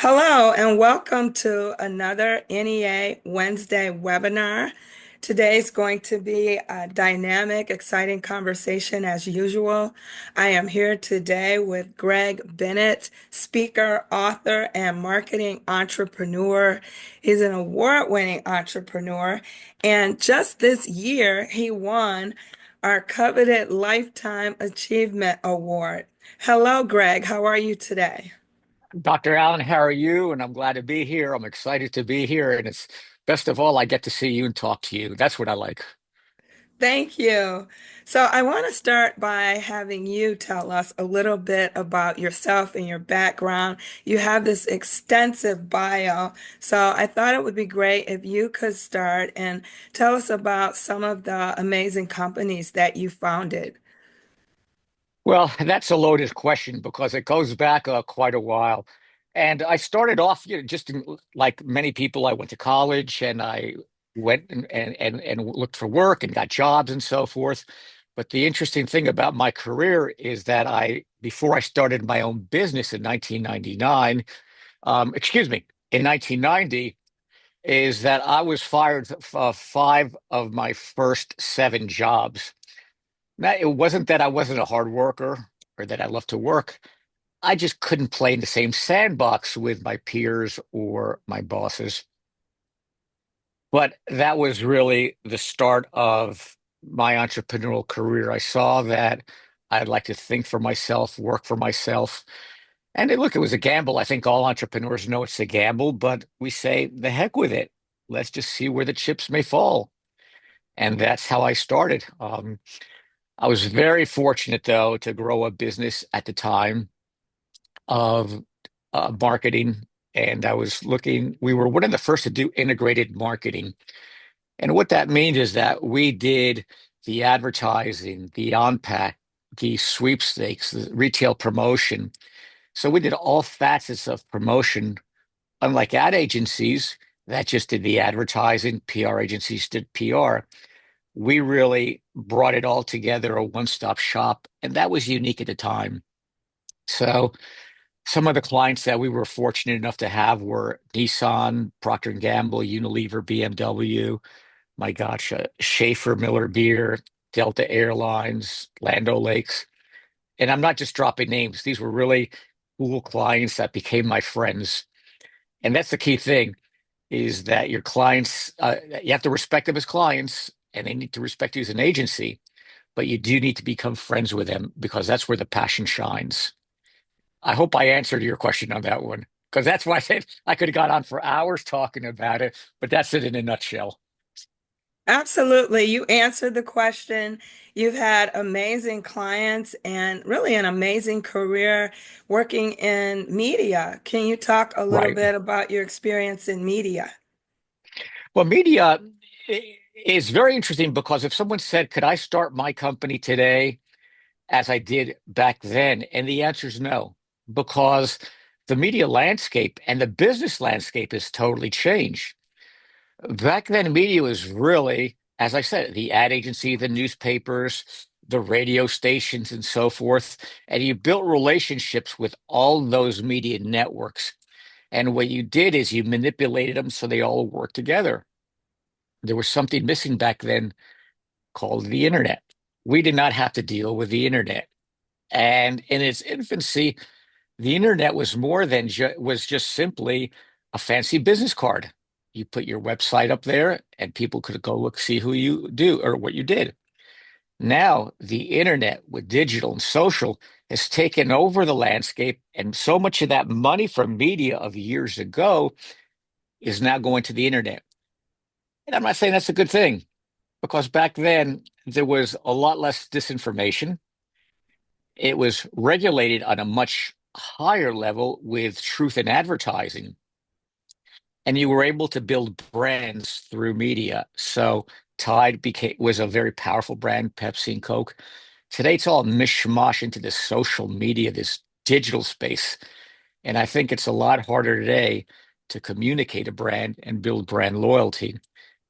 Hello, and welcome to another NEA Wednesday webinar. Today is going to be a dynamic, exciting conversation as usual. I am here today with Greg Bennett, speaker, author, and marketing entrepreneur. He's an award-winning entrepreneur, and just this year, he won our coveted Lifetime Achievement Award. Hello, Greg. How are you today? Dr. Allen, how are you? And I'm glad to be here. I'm excited to be here. And it's best of all, I get to see you and talk to you. That's what I like. Thank you. So, I want to start by having you tell us a little bit about yourself and your background. You have this extensive bio, so I thought it would be great if you could start and tell us about some of the amazing companies that you founded. Well, that's a loaded question because it goes back quite a while. And I started off, like many people, I went to college and I went and looked for work and got jobs and so forth. But the interesting thing about my career is that before I started my own business in 1999, excuse me, in 1990, is that I was fired five of my first seven jobs. Now, it wasn't that I wasn't a hard worker or that I loved to work. I just couldn't play in the same sandbox with my peers or my bosses. But that was really the start of my entrepreneurial career. I saw that I'd like to think for myself, work for myself. And look, it was a gamble. I think all entrepreneurs know it's a gamble, but we say, the heck with it. Let's just see where the chips may fall. And that's how I started. I was very fortunate, though, to grow a business at the time of marketing. And we were one of the first to do integrated marketing. And what that means is that we did the advertising, the on-pack, the sweepstakes, the retail promotion. So we did all facets of promotion, unlike ad agencies that just did the advertising, PR agencies did PR. We really brought it all together, a one-stop shop, and that was unique at the time. So some of the clients that we were fortunate enough to have were Nissan, Procter& and Gamble, Unilever, BMW, my gosh, Schaefer Miller Beer, Delta Airlines, Land O'Lakes. And I'm not just dropping names. These were really cool clients that became my friends. And that's the key thing is that your clients, you have to respect them as clients and they need to respect you as an agency, but you do need to become friends with them because that's where the passion shines. I hope I answered your question on that one because that's why I said I could have got on for hours talking about it, but that's it in a nutshell. Absolutely. You answered the question. You've had amazing clients and really an amazing career working in media. Can you talk a little Right. bit about your experience in media? Well, media is very interesting because if someone said, could I start my company today as I did back then? And the answer is no, because the media landscape and the business landscape has totally changed. Back then, media was really, as I said, the ad agency, the newspapers, the radio stations, and so forth. And you built relationships with all those media networks. And what you did is you manipulated them so they all work together. There was something missing back then called the internet. We did not have to deal with the internet. And in its infancy, the internet was more than was just simply a fancy business card. You put your website up there and people could go look, see who you do or what you did. Now, the internet with digital and social has taken over the landscape, and so much of that money from media of years ago is now going to the internet. And I'm not saying that's a good thing because back then there was a lot less disinformation. It was regulated on a much higher level with truth in advertising, and you were able to build brands through media. So Tide became was a very powerful brand, Pepsi and Coke. Today it's all mishmash into this social media, this digital space. And I think it's a lot harder today to communicate a brand and build brand loyalty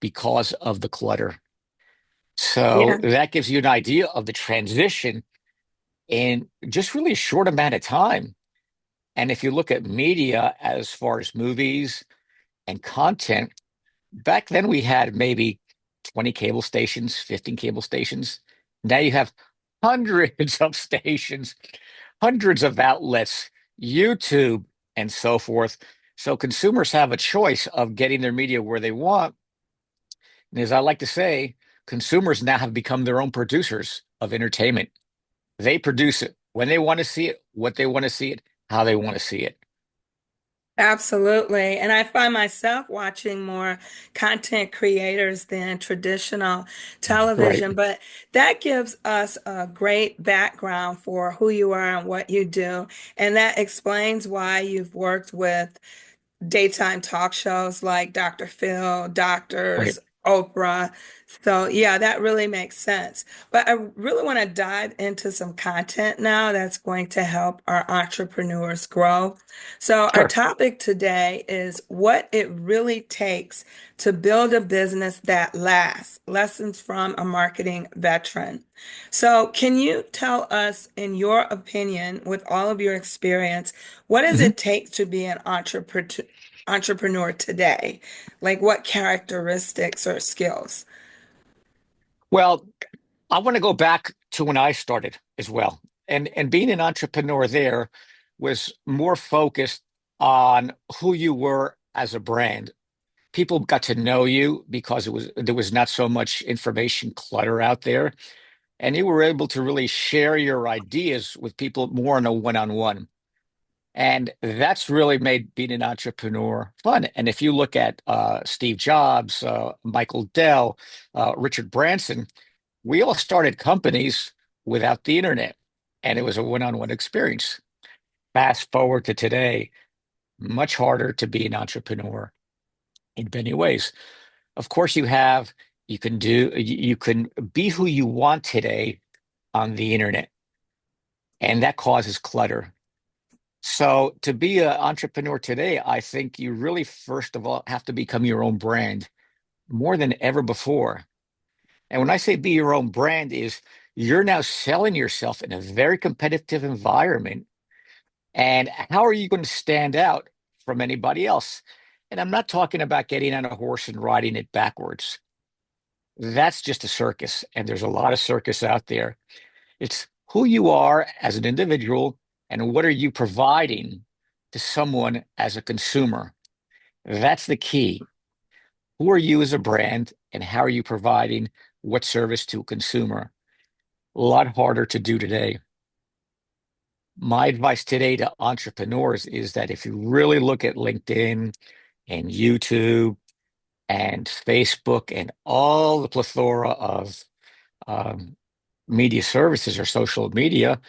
because of the clutter. So Yeah. that gives you an idea of the transition in just really a short amount of time. And if you look at media as far as movies and content, back then we had maybe 20 cable stations, 15 cable stations. Now you have hundreds of stations, hundreds of outlets, YouTube, and so forth. So consumers have a choice of getting their media where they want. And as I like to say, consumers now have become their own producers of entertainment. They produce it when they want to see it, what they want to see it, how they want to see it. Absolutely. And I find myself watching more content creators than traditional Right. television, but that gives us a great background for who you are and what you do. And that explains why you've worked with daytime talk shows like Dr. Phil, Right. Doctors, Oprah. So, yeah, that really makes sense. But I really want to dive into some content now that's going to help our entrepreneurs grow. So, our Sure. topic today is what it really takes to build a business that lasts. Lessons from a marketing veteran. So, can you tell us, in your opinion, with all of your experience, what does Mhm. it take to be an entrepreneur today? Like what characteristics or skills? Well, I want to go back to when I started as well. And being an entrepreneur there was more focused on who you were as a brand. People got to know you because there was not so much information clutter out there, and you were able to really share your ideas with people more on a one-on-one. And that's really made being an entrepreneur fun. And if you look at Steve Jobs, Michael Dell, Richard Branson, we all started companies without the internet, and it was a one-on-one experience. Fast forward to today, much harder to be an entrepreneur in many ways. Of course, you can be who you want today on the internet, and that causes clutter. So to be an entrepreneur today, I think you really first of all have to become your own brand more than ever before. And when I say be your own brand is you're now selling yourself in a very competitive environment. And how are you going to stand out from anybody else? And I'm not talking about getting on a horse and riding it backwards. That's just a circus. And there's a lot of circus out there. It's who you are as an individual and what are you providing to someone as a consumer. That's the key. Who are you as a brand and how are you providing what service to a consumer? A lot harder to do today. My advice today to entrepreneurs is that if you really look at LinkedIn and YouTube and Facebook and all the plethora of um, media services or social media,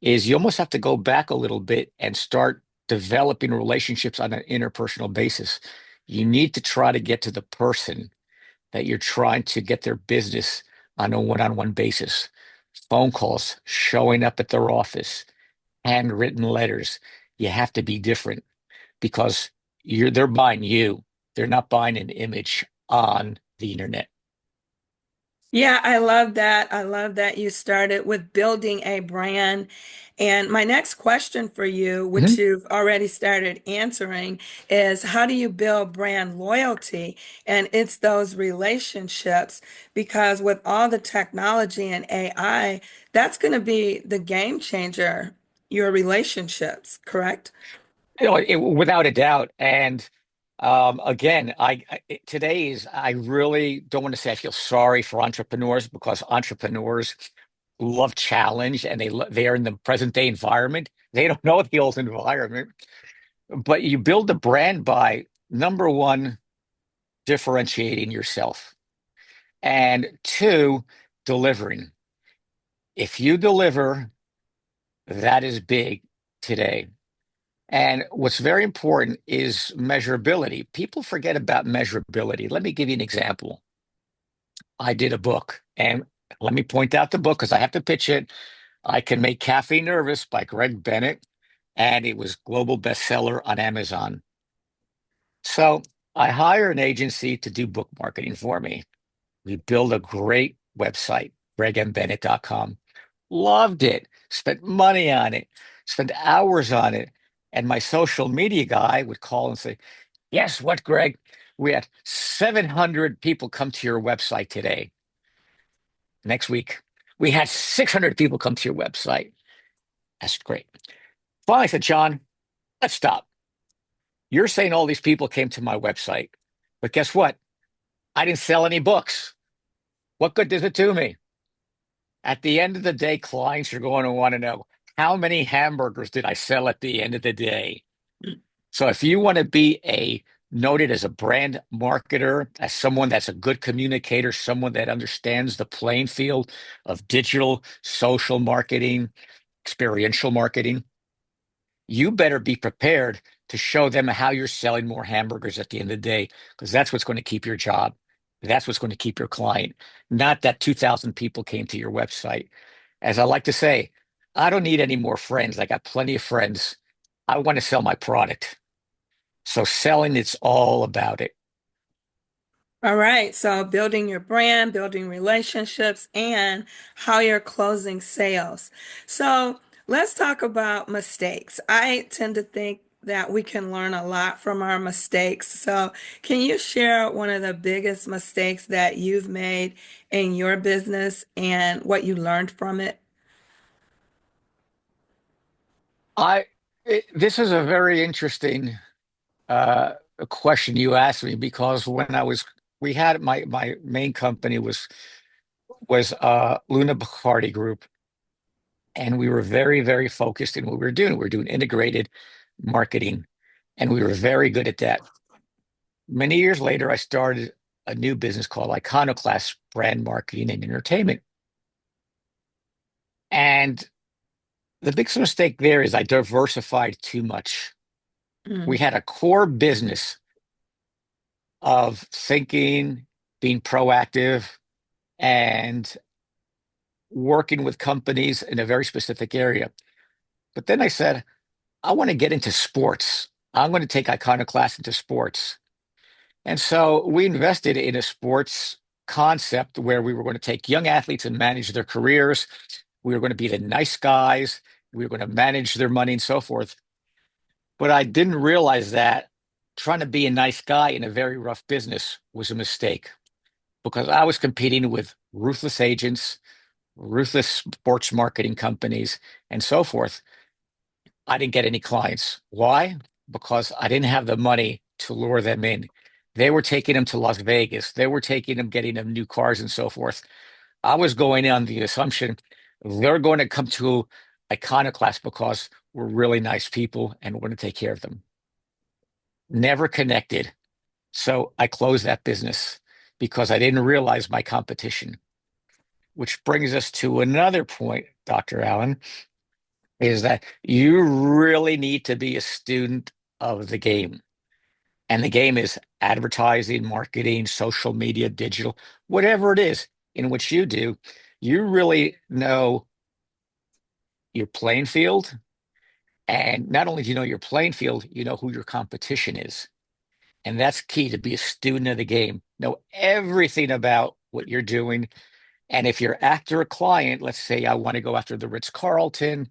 is you almost have to go back a little bit and start developing relationships on an interpersonal basis. You need to try to get to the person that you're trying to get their business on a one-on-one basis. Phone calls, showing up at their office, handwritten letters. You have to be different because they're buying you. They're not buying an image on the internet. Yeah, I love that. I love that you started with building a brand. And my next question for you, which Mhm. you've already started answering, is how do you build brand loyalty? And it's those relationships, because with all the technology and AI, that's going to be the game changer, your relationships, correct? Without a doubt. And again, today is I really don't want to say I feel sorry for entrepreneurs because entrepreneurs love challenge and they are in the present day environment. They don't know the old environment, but you build a brand by number one, differentiating yourself, and two, delivering. If you deliver, that is big today. And what's very important is measurability. People forget about measurability. Let me give you an example. I did a book, and let me point out the book because I have to pitch it. I Can Make Caffeine Nervous by Greg Bennett, and it was global bestseller on Amazon. So I hire an agency to do book marketing for me. We build a great website, gregmbennett.com. Loved it, spent money on it, spent hours on it. And my social media guy would call and say, "Guess what, Greg? We had 700 people come to your website today. Next week, we had 600 people come to your website." That's great. Finally, I said, "John, let's stop. You're saying all these people came to my website, but guess what? I didn't sell any books. What good does it do me?" At the end of the day, clients are going to want to know, how many hamburgers did I sell at the end of the day? So if you want to be a noted as a brand marketer, as someone that's a good communicator, someone that understands the playing field of digital, social marketing, experiential marketing, you better be prepared to show them how you're selling more hamburgers at the end of the day, because that's what's going to keep your job. That's what's going to keep your client, not that 2,000 people came to your website. As I like to say, I don't need any more friends. I got plenty of friends. I want to sell my product. So selling, it's all about it. All right, so building your brand, building relationships, and how you're closing sales. So let's talk about mistakes. I tend to think that we can learn a lot from our mistakes. So, can you share one of the biggest mistakes that you've made in your business and what you learned from it? I this is a very interesting uh, question you asked me, because when I was we had my main company was Luna Bacardi Group, and we were very focused in what we were doing. We were doing integrated marketing, and we were very good at that. Many years later, I started a new business called Iconoclast Brand Marketing and Entertainment. And the biggest mistake there is I diversified too much. We Mm, had a core business of thinking, being proactive, and working with companies in a very specific area. But then I said, I want to get into sports. I'm going to take Iconoclast into sports. And so we invested in a sports concept where we were going to take young athletes and manage their careers. We were going to be the nice guys. We were going to manage their money and so forth. But I didn't realize that trying to be a nice guy in a very rough business was a mistake, because I was competing with ruthless agents, ruthless sports marketing companies, and so forth. I didn't get any clients. Why? Because I didn't have the money to lure them in. They were taking them to Las Vegas. They were taking them, getting them new cars and so forth. I was going on the assumption they're going to come to Iconoclast because we're really nice people and we're going to take care of them. Never connected. So I closed that business because I didn't realize my competition. Which brings us to another point, Dr. Allen, is that you really need to be a student of the game. And the game is advertising, marketing, social media, digital, whatever it is in which you do. You really know your playing field. And not only do you know your playing field, you know who your competition is. And that's key, to be a student of the game. Know everything about what you're doing. And if you're after a client, let's say I want to go after the Ritz-Carlton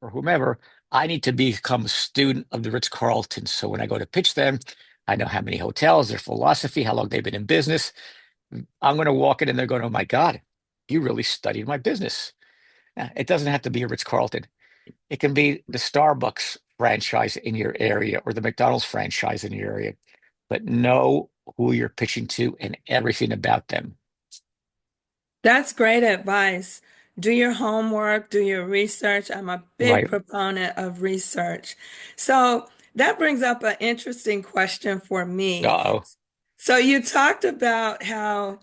or whomever, I need to become a student of the Ritz-Carlton. So when I go to pitch them, I know how many hotels, their philosophy, how long they've been in business. I'm going to walk in and they're going, "Oh my God, you really studied my business." Now, it doesn't have to be a Ritz-Carlton. It can be the Starbucks franchise in your area or the McDonald's franchise in your area, but know who you're pitching to and everything about them. that's great advice. Do your homework, do your research. I'm a big Right. proponent of research. So that brings up an interesting question for me. Uh-oh. So you talked about how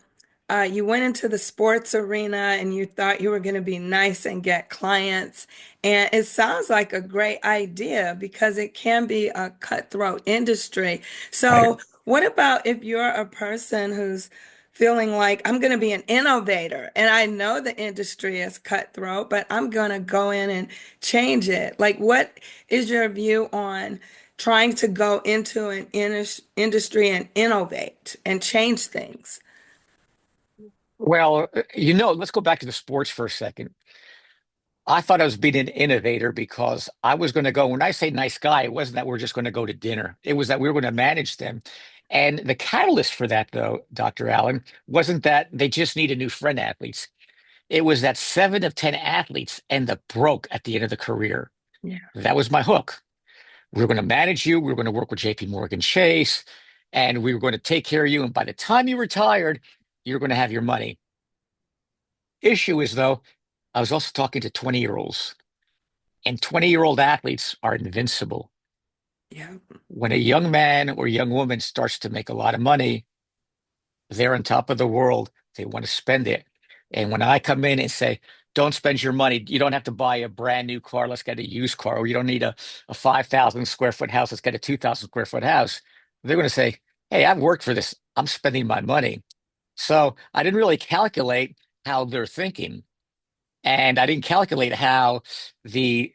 you went into the sports arena and you thought you were going to be nice and get clients. And it sounds like a great idea because it can be a cutthroat industry. Right. So what about if you're a person who's feeling like I'm going to be an innovator and I know the industry is cutthroat, but I'm going to go in and change it? Like, what is your view on trying to go into an industry and innovate and change things? Well, let's go back to the sports for a second. I thought I was being an innovator because I was going to go, when I say nice guy, it wasn't that we're just going to go to dinner. It was that we were going to manage them. And the catalyst for that, though, Dr. Allen, wasn't that they just needed new friend athletes. It was that 7 of 10 athletes end up broke at the end of the career. Yeah. That was my hook. We were going to manage you. We were going to work with JP Morgan Chase, and we were going to take care of you. And by the time you retired, you're going to have your money. Issue is, though, I was also talking to 20-year-olds, and 20-year-old athletes are invincible. Yeah. When a young man or young woman starts to make a lot of money, they're on top of the world. They want to spend it. And when I come in and say, don't spend your money, you don't have to buy a brand new car. Let's get a used car. Or you don't need a 5,000 square foot house. Let's get a 2,000 square foot house. They're going to say, hey, I've worked for this. I'm spending my money. So I didn't really calculate how they're thinking. And I didn't calculate how the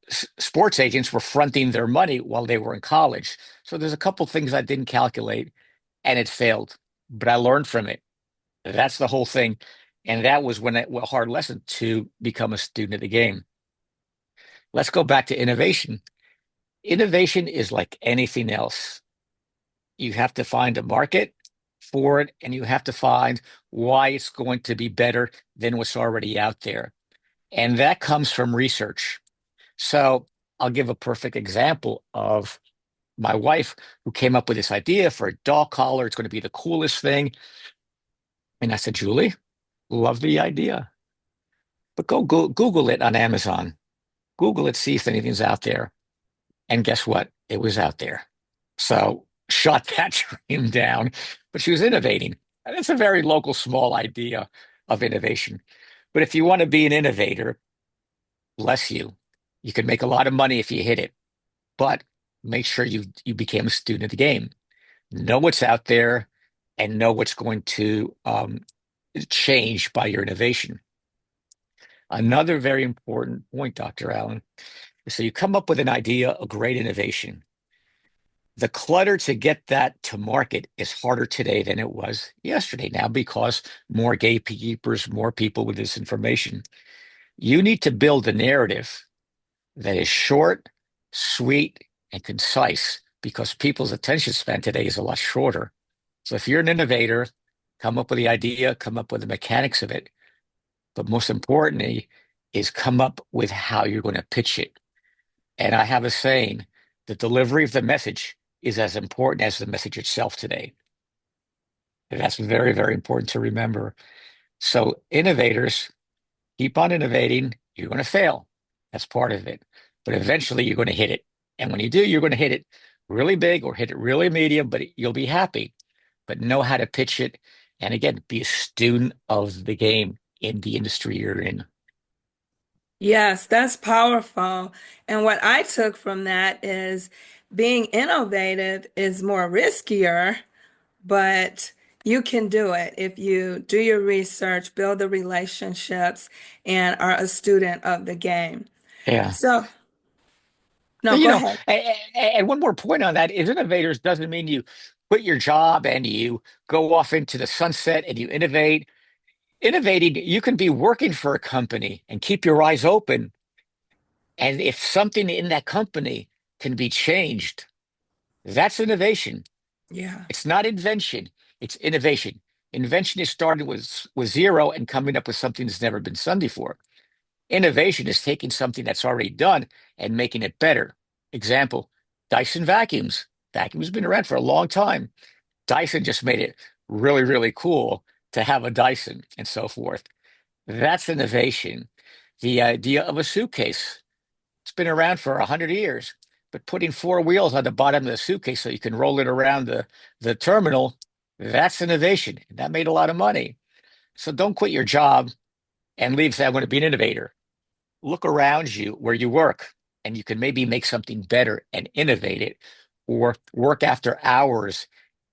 sports agents were fronting their money while they were in college. So there's a couple things I didn't calculate and it failed, but I learned from it. That's the whole thing. And that was when a hard lesson to become a student of the game. Let's go back to innovation. Innovation is like anything else. You have to find a market for it, and you have to find why it's going to be better than what's already out there. And that comes from research. So I'll give a perfect example of my wife who came up with this idea for a dog collar. It's going to be the coolest thing. And I said, Julie, love the idea, but Google it on Amazon. Google it, see if anything's out there. And guess what? It was out there. So shot that dream down, but she was innovating. And it's a very local, small idea of innovation. But if you want to be an innovator, bless you. You can make a lot of money if you hit it, but make sure you became a student of the game. Know what's out there and know what's going to change by your innovation. Another very important point, Dr. Allen, is so you come up with an idea, a great innovation. The clutter to get that to market is harder today than it was yesterday now because more gatekeepers, more people with this information. You need to build a narrative that is short, sweet, and concise because people's attention span today is a lot shorter. So if you're an innovator, come up with the idea, come up with the mechanics of it, but most importantly is come up with how you're going to pitch it. And I have a saying, the delivery of the message is as important as the message itself today. And that's very, very important to remember. So innovators, keep on innovating. You're going to fail. That's part of it. But eventually you're going to hit it. And when you do, you're going to hit it really big or hit it really medium, but you'll be happy. But know how to pitch it. And again, be a student of the game in the industry you're in. Yes, that's powerful. And what I took from that is being innovative is more riskier, but you can do it if you do your research, build the relationships, and are a student of the game. Yeah. So, no, But, go ahead. and one more point on that is innovators doesn't mean you quit your job and you go off into the sunset and you innovate. Innovating, you can be working for a company and keep your eyes open. And if something in that company can be changed, that's innovation. Yeah. It's not invention, it's innovation. Invention is starting with zero and coming up with something that's never been done before. Innovation is taking something that's already done and making it better. Example, Dyson vacuums. Vacuum's been around for a long time. Dyson just made it really, really cool to have a Dyson and so forth. That's innovation. The idea of a suitcase. It's been around for 100 years, but putting four wheels on the bottom of the suitcase so you can roll it around the terminal, that's innovation. That made a lot of money. So don't quit your job and leave saying, I'm going to be an innovator. Look around you where you work and you can maybe make something better and innovate it or work after hours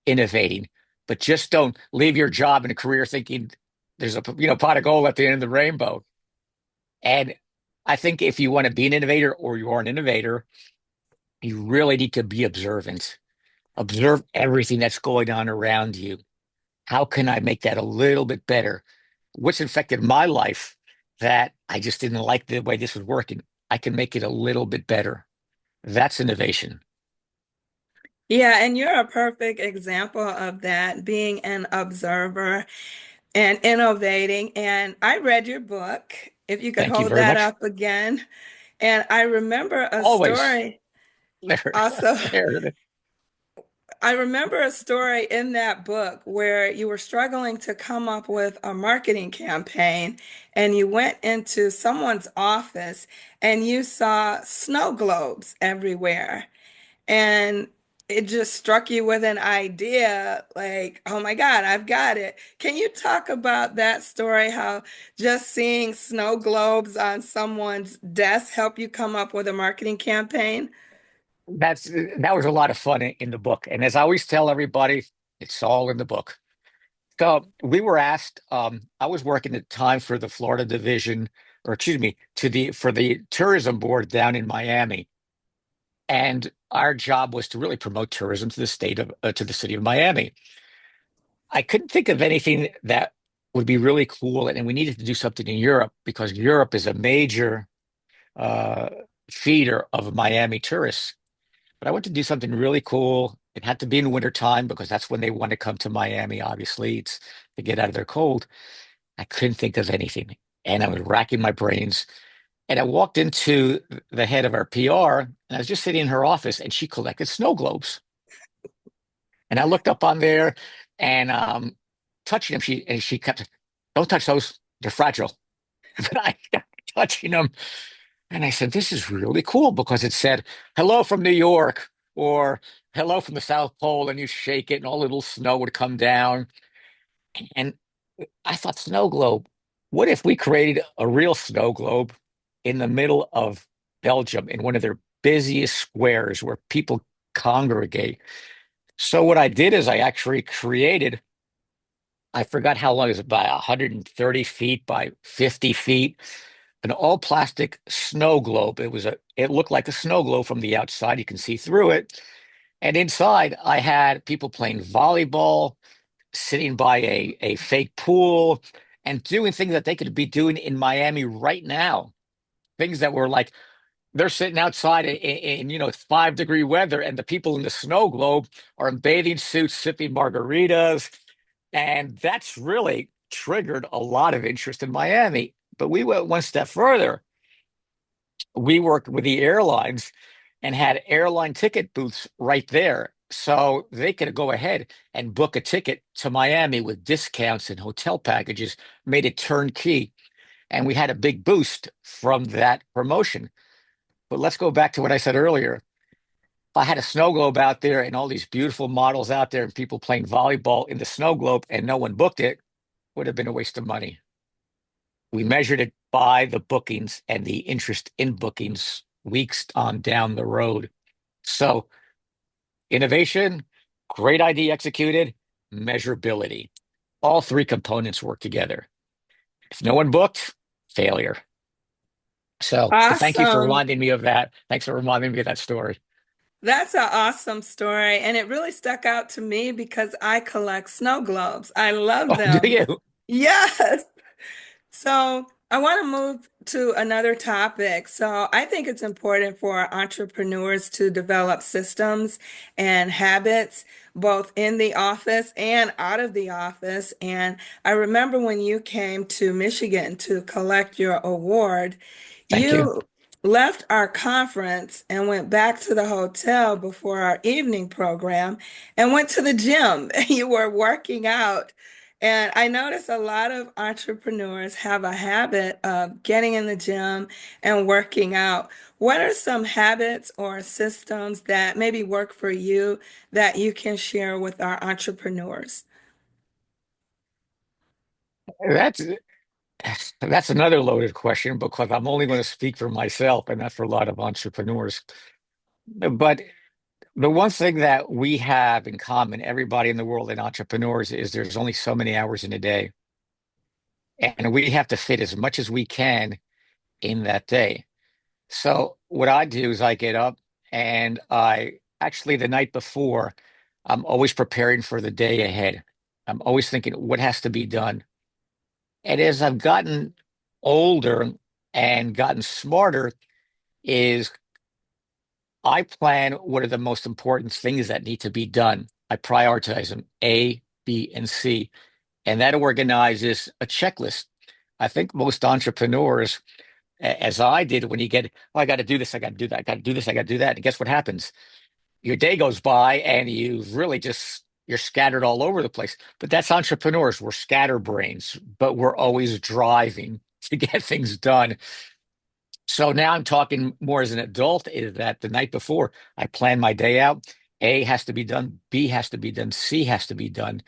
innovating. But just don't leave your job and a career thinking there's a pot of gold at the end of the rainbow. And I think if you want to be an innovator or you are an innovator, you really need to be observant. Observe everything that's going on around you. How can I make that a little bit better? What's affected my life? How can I make that a little bit better? What's affected my life? How can I make that a little bit better? And I think if you want to be an innovator or you are an innovator, you really need to be observant. Observe everything that's going on around you. How can I make that a little bit better? What's affected my life? that I just didn't like the way this was working. I can make it a little bit better. That's innovation. Yeah, and you're a perfect example of that, being an observer and innovating. And I read your book, if you could Thank you hold very that much. up again. And I remember a Always story there, also. there. I remember a story in that book where you were struggling to come up with a marketing campaign and you went into someone's office and you saw snow globes everywhere. And it just struck you with an idea like, oh my God, I've got it. Can you talk about that story? How just seeing snow globes on someone's desk help you come up with a marketing campaign? That was a lot of fun in the book. And as I always tell everybody, it's all in the book. So we were asked, I was working at the time for the Florida division, or excuse me, to the for the tourism board down in Miami. And our job was to really promote tourism to the to the city of Miami. I couldn't think of anything that would be really cool, and we needed to do something in Europe because Europe is a major uh, feeder of Miami tourists. But I went to do something really cool. It had to be in wintertime because that's when they want to come to Miami, obviously. It's to get out of their cold. I couldn't think of anything. And I was racking my brains. And I walked into the head of our PR, and I was just sitting in her office, and she collected snow globes. And I looked up on there and touching them. She kept, don't touch those. They're fragile. But I kept touching them. And I said, this is really cool because it said, hello from New York or hello from the South Pole. And you shake it and all little snow would come down. And I thought, snow globe, what if we created a real snow globe in the middle of Belgium in one of their busiest squares where people congregate? So what I did is I actually created, I forgot how long it was, about 130 feet by 50 feet, an all plastic snow globe. It looked like a snow globe from the outside. You can see through it. And inside I had people playing volleyball, sitting by a fake pool, and doing things that they could be doing in Miami right now. Things that were like they're sitting outside in 5-degree weather, and the people in the snow globe are in bathing suits, sipping margaritas, and that's really triggered a lot of interest in Miami. But we went one step further. We worked with the airlines and had airline ticket booths right there. So they could go ahead and book a ticket to Miami with discounts and hotel packages, made it turnkey. And we had a big boost from that promotion. But let's go back to what I said earlier. If I had a snow globe out there and all these beautiful models out there and people playing volleyball in the snow globe and no one booked it, would have been a waste of money. We measured it by the bookings and the interest in bookings weeks on down the road. So innovation, great idea executed, measurability. All three components work together. If no one booked, failure. So thank you for Awesome. reminding me of that. Thanks for reminding me of that story. That's an awesome story. And it really stuck out to me because I collect snow globes. I love Oh, do them. you? Yes. So I want to move to another topic. So I think it's important for entrepreneurs to develop systems and habits, both in the office and out of the office. And I remember when you came to Michigan to collect your award, Thank you. you left our conference and went back to the hotel before our evening program and went to the gym. You were working out. And I notice a lot of entrepreneurs have a habit of getting in the gym and working out. What are some habits or systems that maybe work for you that you can share with our entrepreneurs? That's that's another loaded question because I'm only going to speak for myself and not for a lot of entrepreneurs. But the one thing that we have in common, everybody in the world and entrepreneurs, is there's only so many hours in a day. And we have to fit as much as we can in that day. So what I do is I get up and I actually the night before, I'm always preparing for the day ahead. I'm always thinking what has to be done. And as I've gotten older and gotten smarter is I plan what are the most important things that need to be done. I prioritize them, A, B, and C. And that organizes a checklist. I think most entrepreneurs, as I did, when you get, oh, I got to do this, I got to do that, I got to do this, I got to do that. And guess what happens? Your day goes by and you're scattered all over the place. But that's entrepreneurs. We're scatterbrains, but we're always driving to get things done. So now I'm talking more as an adult, is that the night before I plan my day out. A has to be done, B has to be done, C has to be done.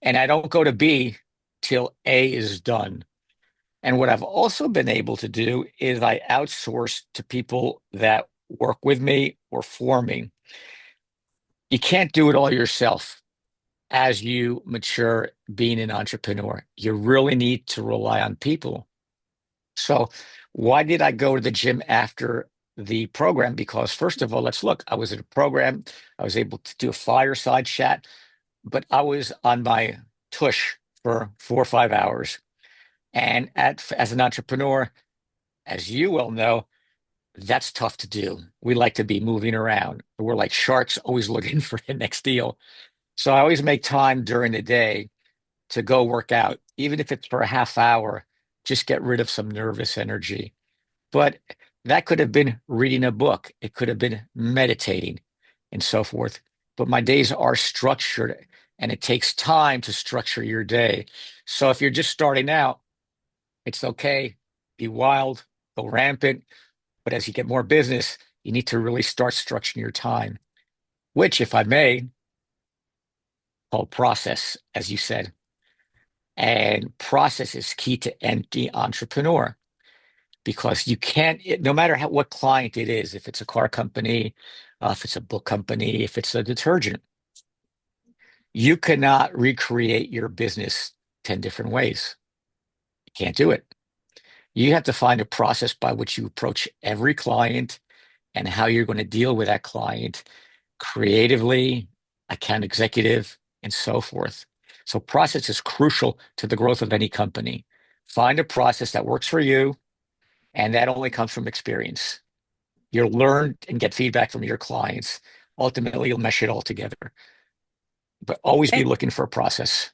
And I don't go to B till A is done. And what I've also been able to do is I outsource to people that work with me or for me. You can't do it all yourself as you mature being an entrepreneur. You really need to rely on people. So, why did I go to the gym after the program? Because, first of all, let's look. I was at a program, I was able to do a fireside chat, but I was on my tush for 4 or 5 hours. And as an entrepreneur, as you well know, that's tough to do. We like to be moving around. We're like sharks, always looking for the next deal. So I always make time during the day to go work out, even if it's for a half hour, just get rid of some nervous energy. But that could have been reading a book, it could have been meditating and so forth. But my days are structured and it takes time to structure your day. So if you're just starting out, it's okay, be wild, go rampant. But as you get more business, you need to really start structuring your time, which, if I may, called process, as you said. And process is key to any entrepreneur because you can't, no matter what client it is, if it's a car company, if it's a book company, if it's a detergent, you cannot recreate your business 10 different ways. You can't do it. You have to find a process by which you approach every client and how you're going to deal with that client creatively, account executive, and so forth. So process is crucial to the growth of any company. Find a process that works for you, and that only comes from experience. You'll learn and get feedback from your clients. Ultimately, you'll mesh it all together, but always be looking for a process.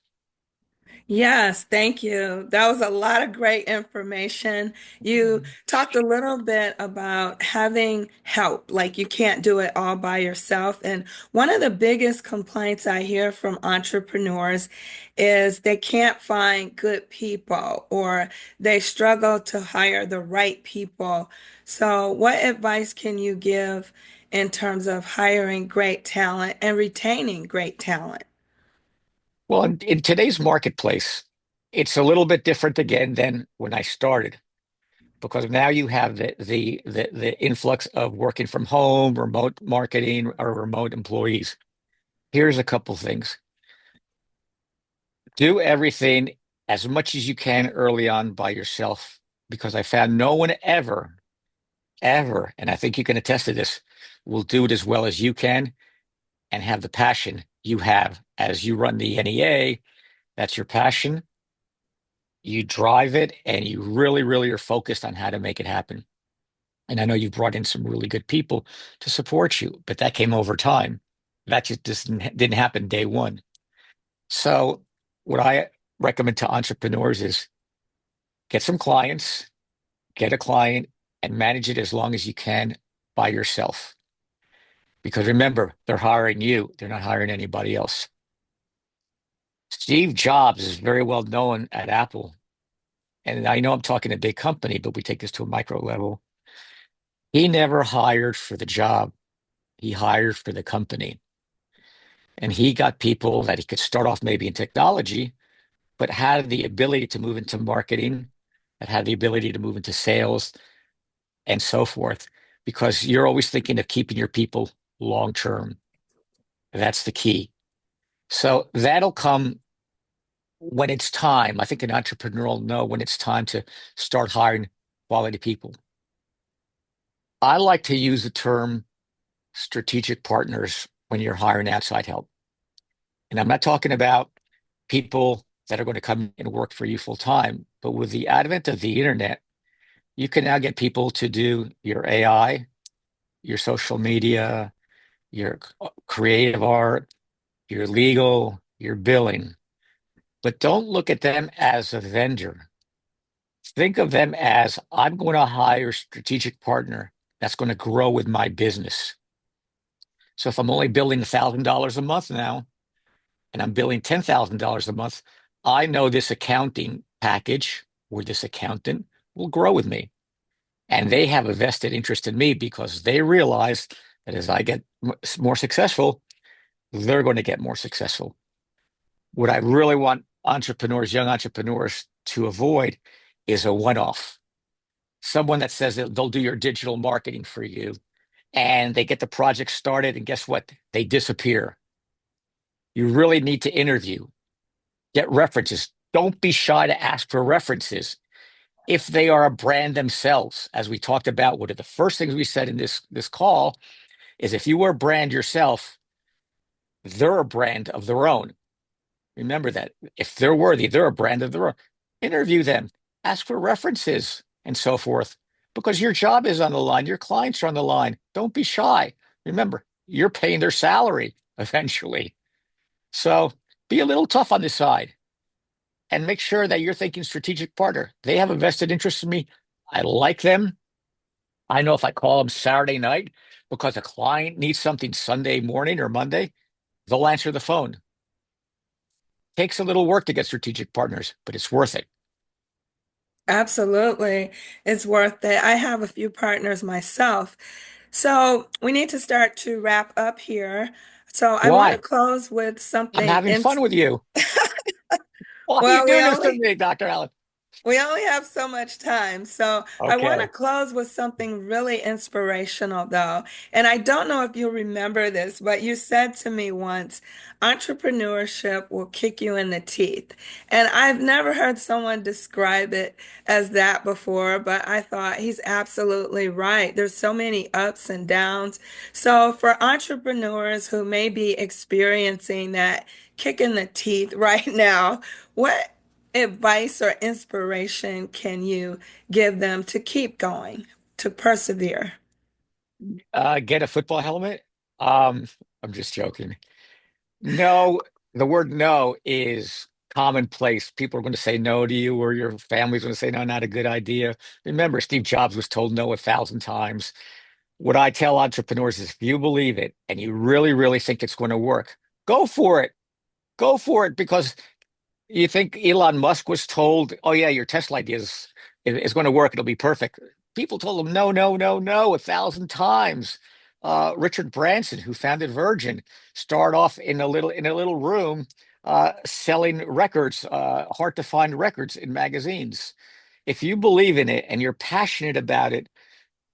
Yes, thank you. That was a lot of great information. You talked a little bit about having help, like you can't do it all by yourself. And one of the biggest complaints I hear from entrepreneurs is they can't find good people or they struggle to hire the right people. So, what advice can you give in terms of hiring great talent and retaining great talent? Well, in today's marketplace, it's a little bit different again than when I started because now you have the influx of working from home, remote marketing, or remote employees. Here's a couple things. Do everything as much as you can early on by yourself because I found no one ever, and I think you can attest to this, will do it as well as you can and have the passion you have as you run the NEA. That's your passion. You drive it and you really, really are focused on how to make it happen. And I know you've brought in some really good people to support you, but that came over time. That just didn't happen day one. So, what I recommend to entrepreneurs is get some clients, get a client, and manage it as long as you can by yourself. Because remember, they're hiring you, they're not hiring anybody else. Steve Jobs is very well known at Apple. And I know I'm talking a big company, but we take this to a micro level. He never hired for the job, he hired for the company. And he got people that he could start off maybe in technology, but had the ability to move into marketing, that had the ability to move into sales and so forth, because you're always thinking of keeping your people long term. That's the key. So that'll come when it's time. I think an entrepreneur will know when it's time to start hiring quality people. I like to use the term strategic partners when you're hiring outside help. And I'm not talking about people that are going to come and work for you full time, but with the advent of the internet, You can now get people to do your AI, your social media, your creative art, your legal, your billing. But don't look at them as a vendor. Think of them as I'm going to hire a strategic partner that's going to grow with my business. So if I'm only billing $1,000 a month now and I'm billing $10,000 a month, I know this accounting package or this accountant will grow with me. And they have a vested interest in me because they realize that as I get more successful, they're going to get more successful. What I really want entrepreneurs, young entrepreneurs to avoid is a one-off. Someone that says that they'll do your digital marketing for you and they get the project started and guess what? They disappear. You really need to interview, get references. Don't be shy to ask for references. If they are a brand themselves, as we talked about, one of the first things we said in this call is if you were a brand yourself, they're a brand of their own. Remember that. If they're worthy, they're a brand of their own. Interview them, ask for references, and so forth, because your job is on the line. Your clients are on the line. Don't be shy. Remember, you're paying their salary eventually. So be a little tough on this side and make sure that you're thinking strategic partner. They have a vested interest in me. I like them. I know if I call them Saturday night because a client needs something Sunday morning or Monday, they'll answer the phone. Takes a little work to get strategic partners, but it's worth it. Absolutely. It's worth it. I have a few partners myself. So we need to start to wrap up here. So I want to Why? close with I'm something having fun with you. Why are you well, doing this to me, Dr. Allen? we only have so much time. So I want to Okay. close with something really inspirational, though. And I don't know if you remember this, but you said to me once, entrepreneurship will kick you in the teeth. And I've never heard someone describe it as that before, but I thought he's absolutely right. There's so many ups and downs. So for entrepreneurs who may be experiencing that kick in the teeth right now, what advice or inspiration can you give them to keep going, to persevere? Get a football helmet. Um, I'm just joking. No, the word no is commonplace. People are going to say no to you, or your family's going to say no, not a good idea. Remember, Steve Jobs was told no 1,000 times. What I tell entrepreneurs is if you believe it and you really, really think it's going to work, go for it. Go for it because you think Elon Musk was told, "Oh yeah, your Tesla idea is going to work. It'll be perfect." People told him, "No, no, no, no," 1,000 times. Richard Branson, who founded Virgin, started off in a little room selling records, hard to find records in magazines. If you believe in it and you're passionate about it,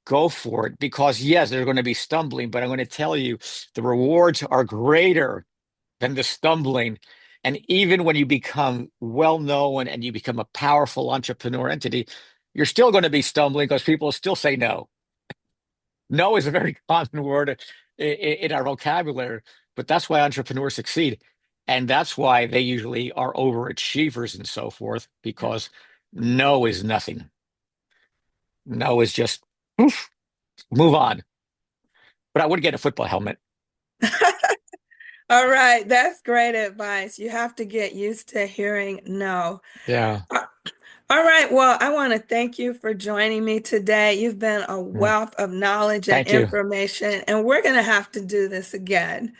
go for it. Because yes, they're going to be stumbling, but I'm going to tell you, the rewards are greater than the stumbling. And even when you become well known and you become a powerful entrepreneur entity, you're still going to be stumbling because people still say no. No is a very common word in our vocabulary, but that's why entrepreneurs succeed. And that's why they usually are overachievers and so forth, because no is nothing. No is just poof, move on. But I would get a football helmet. All right, that's great advice. You have to get used to hearing no. Yeah. Uh, All right, well, I want to thank you for joining me today. You've been a Yeah. wealth of knowledge and Thank you. information, and we're going to have to do this again.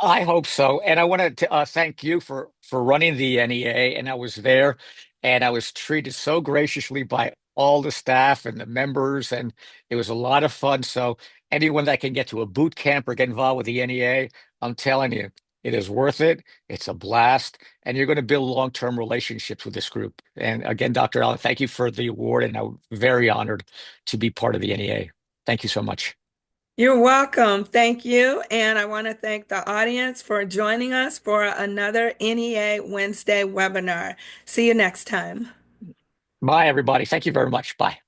I hope so. And I want to thank you for running the NEA. And I was there and I was treated so graciously by all the staff and the members. And it was a lot of fun. So anyone that can get to a boot camp or get involved with the NEA, I'm telling you, it is worth it. It's a blast. And you're going to build long-term relationships with this group. And again, Dr. Allen, thank you for the award. And I'm very honored to be part of the NEA. Thank you so much. You're welcome. Thank you. And I want to thank the audience for joining us for another NEA Wednesday webinar. See you next time. Bye, everybody. Thank you very much. Bye.